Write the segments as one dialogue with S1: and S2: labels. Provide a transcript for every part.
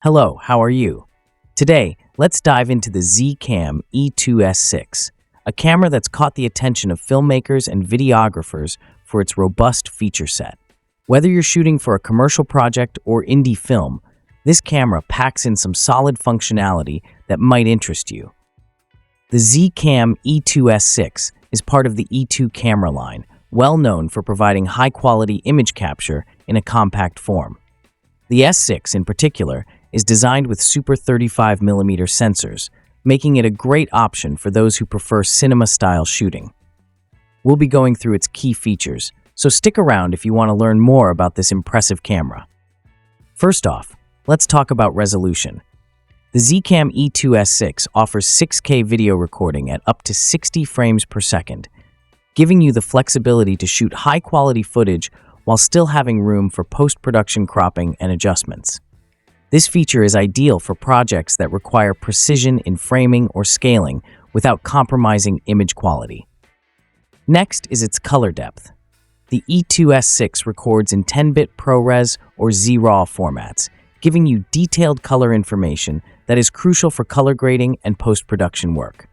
S1: Hello, how are you? Today, let's dive into the Z E2-S6, a camera that's caught the attention of filmmakers and videographers for its robust feature set. Whether you're shooting for a commercial project or indie film, this camera packs in some solid functionality that might interest you. The Z E2-S6 is part of the E2 camera line, well known for providing high-quality image capture in a compact form. The S6 in particular is designed with super 35mm sensors, making it a great option for those who prefer cinema-style shooting. We'll be going through its key features, so stick around if you want to learn more about this impressive camera. First off, let's talk about resolution. The Z E2-S6 offers 6K video recording at up to 60 frames per second, giving you the flexibility to shoot high-quality footage while still having room for post-production cropping and adjustments. This feature is ideal for projects that require precision in framing or scaling without compromising image quality. Next is its color depth. The E2-S6 records in 10-bit ProRes or ZRAW formats, giving you detailed color information that is crucial for color grading and post-production work.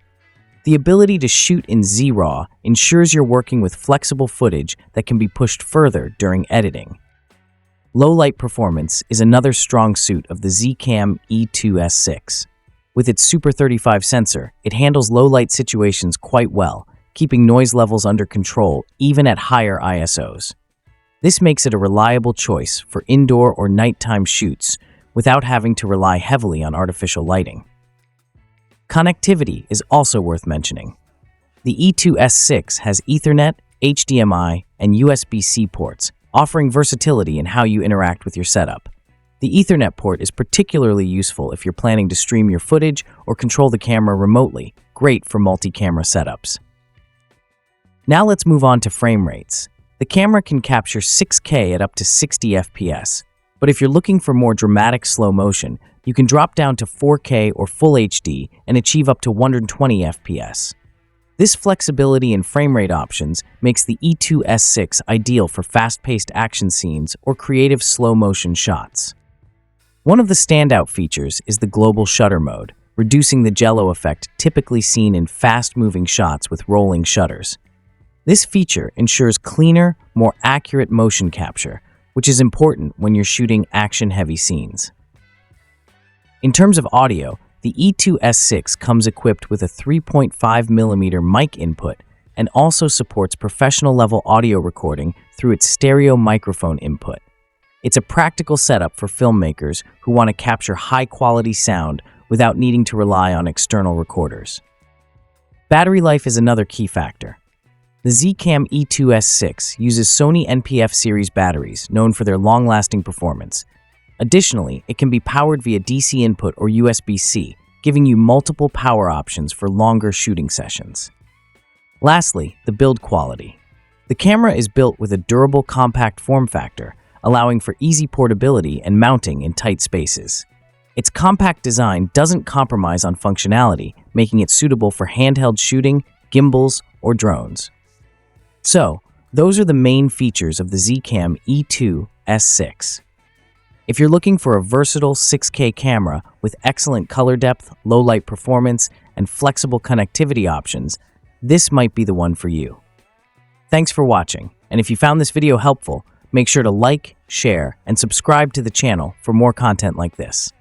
S1: The ability to shoot in ZRAW ensures you're working with flexible footage that can be pushed further during editing. Low-light performance is another strong suit of the Z E2-S6. With its Super 35 sensor, it handles low-light situations quite well, keeping noise levels under control even at higher ISOs. This makes it a reliable choice for indoor or nighttime shoots without having to rely heavily on artificial lighting. Connectivity is also worth mentioning. The E2-S6 has Ethernet, HDMI, and USB-C ports, offering versatility in how you interact with your setup. The Ethernet port is particularly useful if you're planning to stream your footage or control the camera remotely, great for multi-camera setups. Now let's move on to frame rates. The camera can capture 6K at up to 60 FPS, but if you're looking for more dramatic slow motion, you can drop down to 4K or Full HD and achieve up to 120 FPS. This flexibility in frame rate options makes the E2-S6 ideal for fast-paced action scenes or creative slow-motion shots. One of the standout features is the global shutter mode, reducing the jello effect typically seen in fast-moving shots with rolling shutters. This feature ensures cleaner, more accurate motion capture, which is important when you're shooting action-heavy scenes. In terms of audio, the E2-S6 comes equipped with a 3.5mm mic input and also supports professional-level audio recording through its stereo microphone input. It's a practical setup for filmmakers who want to capture high-quality sound without needing to rely on external recorders. Battery life is another key factor. The Z E2-S6 uses Sony NP-F series batteries, known for their long-lasting performance. Additionally, it can be powered via DC input or USB-C, giving you multiple power options for longer shooting sessions. Lastly, the build quality. The camera is built with a durable, compact form factor, allowing for easy portability and mounting in tight spaces. Its compact design doesn't compromise on functionality, making it suitable for handheld shooting, gimbals, or drones. So, those are the main features of the Z E2-S6. If you're looking for a versatile 6K camera with excellent color depth, low-light performance, and flexible connectivity options, this might be the one for you. Thanks for watching, and if you found this video helpful, make sure to like, share, and subscribe to the channel for more content like this.